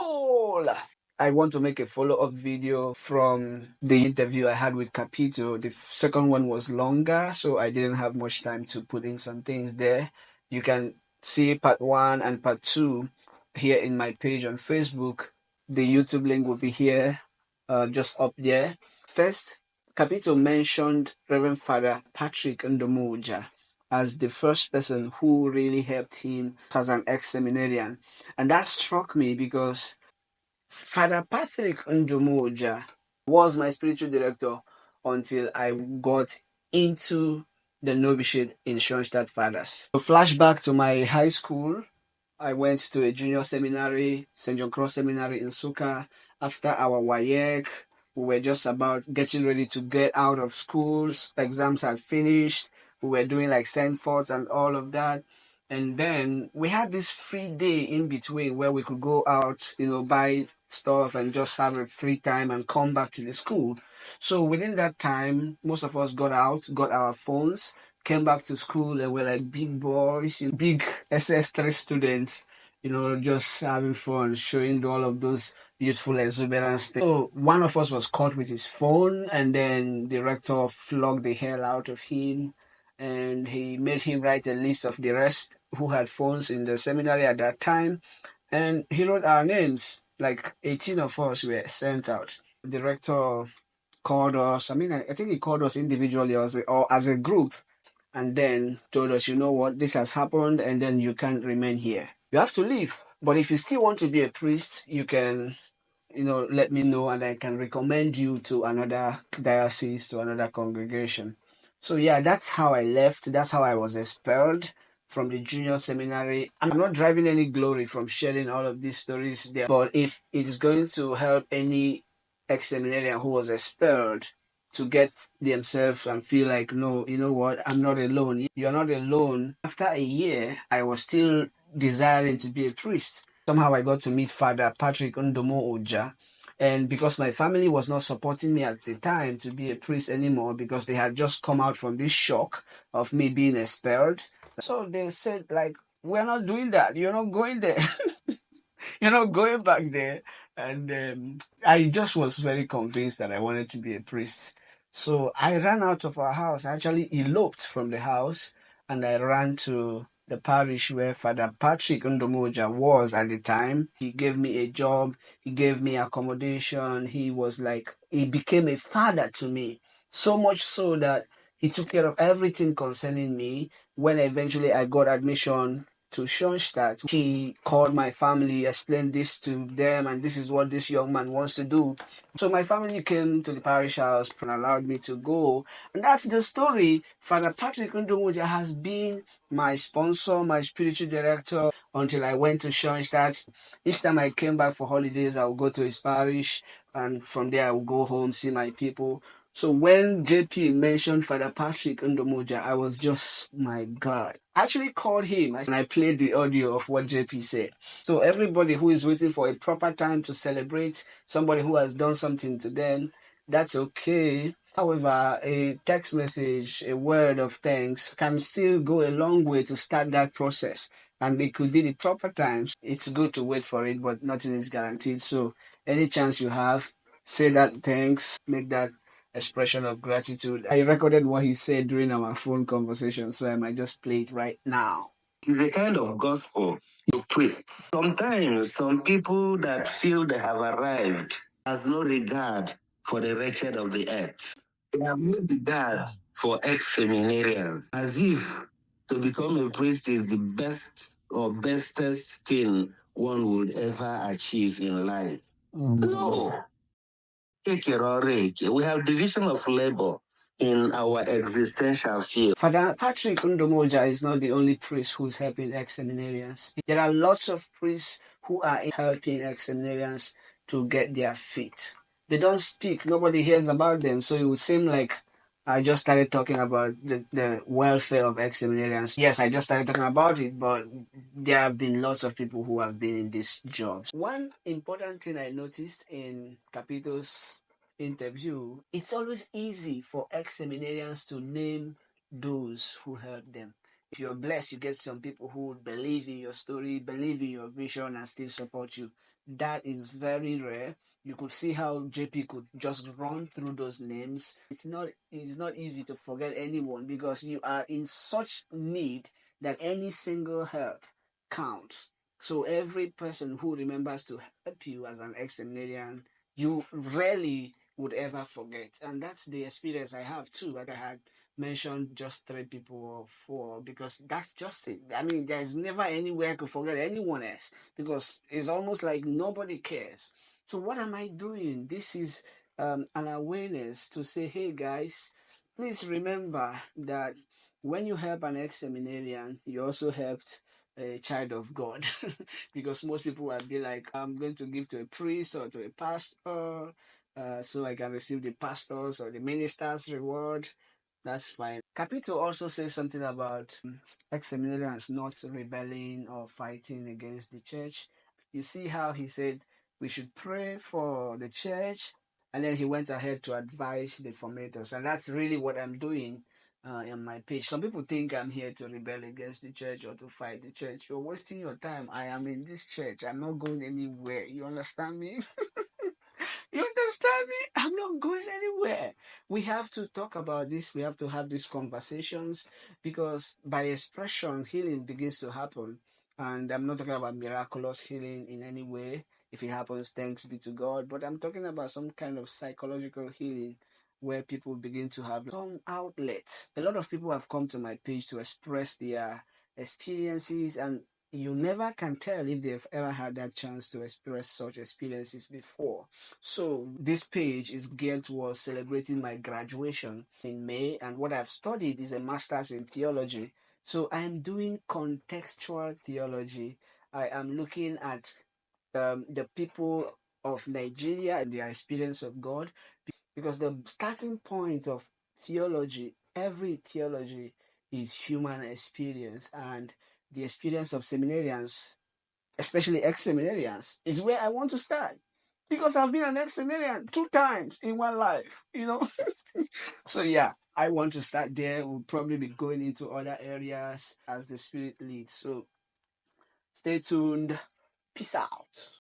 people! I want to make a follow-up video from the interview I had with Capito. The second one was longer, so I didn't have much time to put in some things there. You can see part 1 and part 2 here in my page on Facebook. The YouTube link will be here, just up there. First, Capito mentioned Reverend Father Patrick Ndum Ujah as the first person who really helped him as an ex-seminarian. And that struck me because Father Patrick Ndum Ujah was my spiritual director until I got into the novitiate in Schoenstatt Fathers. So flashback to my high school. I went to a junior seminary, St. John Cross Seminary in Suka. After our WAEC, we were just about getting ready to get out of school. Exams had finished. We were doing like send-forths and all of that. And then we had this free day in between where we could go out, buy stuff and just have a free time and come back to the school. So within that time, most of us got out, got our phones, came back to school, and we're like big boys, big SS3 students, just having fun, showing all of those youthful exuberance things. So one of us was caught with his phone, and then the rector flogged the hell out of him, and he made him write a list of the rest who had phones in the seminary at that time, and he wrote our names. Like 18 of us were sent out. The rector called us. I mean, I think he called us individually or as a group, and then told us, you know what, this has happened, and then you can't remain here. You have to leave. But if you still want to be a priest, you can, let me know, and I can recommend you to another diocese, to another congregation. So yeah, that's how I left. That's how I was expelled from the junior seminary. I'm not driving any glory from sharing all of these stories there, but if it's going to help any ex-seminarian who was expelled to get themselves and feel like, no, you know what, I'm not alone. You're not alone. After a year, I was still desiring to be a priest. Somehow I got to meet Father Patrick Ndum Ujah. And because my family was not supporting me at the time to be a priest anymore, because they had just come out from this shock of me being expelled. So they said, like, we're not doing that. You're not going there. You're not going back there. And I just was very convinced that I wanted to be a priest. So I ran out of our house. I actually eloped from the house, and I ran to the parish where Father Patrick Ndum Ujah was at the time. He gave me a job. He gave me accommodation. He became a father to me. So much so that he took care of everything concerning me. When eventually I got admission to Schoenstatt, he called my family, explained this to them, and this is what this young man wants to do. So my family came to the parish house and allowed me to go. And that's the story. Father Patrick Ndum Ujah has been my sponsor, my spiritual director, until I went to Schoenstatt. Each time I came back for holidays, I would go to his parish, and from there I would go home, see my people. So when JP mentioned Father Patrick Ndum Ujah, I was just, my God. I actually called him and I played the audio of what JP said. So everybody who is waiting for a proper time to celebrate somebody who has done something to them, that's okay. However, a text message, a word of thanks can still go a long way to start that process. And it could be the proper times. It's good to wait for it, but nothing is guaranteed. So any chance you have, say that thanks, make that expression of gratitude. I recorded what he said during our phone conversation, so I might just play it right now. It's a kind of gospel you preach. Sometimes some people that feel they have arrived has no regard for the wretched of the earth. They have no regard for ex-seminarians, as if to become a priest is the best or bestest thing one would ever achieve in life. No. Take it or rake. We have division of labor in our existential field. Father Patrick Ndum Ujah is not the only priest who's helping ex-seminarians. There are lots of priests who are helping ex-seminarians to get their feet. They don't speak. Nobody hears about them. So it would seem like I just started talking about the welfare of ex-seminarians. Yes, I just started talking about it, but there have been lots of people who have been in these jobs. One important thing I noticed in Capito's interview, it's always easy for ex-seminarians to name those who helped them. If you're blessed, you get some people who would believe in your story, believe in your vision, and still support you. That is very rare. You could see how JP could just run through those names. It's not easy to forget anyone because you are in such need that any single help counts. So every person who remembers to help you as an ex-seminarian, you rarely would ever forget. And that's the experience I have too. Like I had mentioned just 3 people or 4 because that's just it. I mean, there's never anywhere I could forget anyone else because it's almost like nobody cares. So what am I doing? This is an awareness to say, hey guys, please remember that when you help an ex-seminarian, you also helped a child of God. Because most people will be like, I'm going to give to a priest or to a pastor, so I can receive the pastor's or the minister's reward. That's fine. Capito also says something about ex-seminarians not rebelling or fighting against the church. You see how he said we should pray for the church, and then he went ahead to advise the formators, and that's really what I'm doing on my page. Some people think I'm here to rebel against the church or to fight the church. You're wasting your time. I am in this church. I'm not going anywhere. You understand me? You understand me? I'm not going anywhere. We have to talk about this. We have to have these conversations because by expression, healing begins to happen. And I'm not talking about miraculous healing in any way. If it happens, thanks be to God. But I'm talking about some kind of psychological healing where people begin to have some outlets. A lot of people have come to my page to express their experiences, and you never can tell if they've ever had that chance to express such experiences before. So this page is geared towards celebrating my graduation in May, and what I've studied is a master's in theology. So I'm doing contextual theology. I am looking at the people of Nigeria and their experience of God, because the starting point of theology, every theology, is human experience, and the experience of seminarians, especially ex-seminarians, is where I want to start. Because I've been an ex-seminarian 2 times in one life. So yeah, I want to start there. We'll probably be going into other areas as the Spirit leads. So stay tuned. Peace out.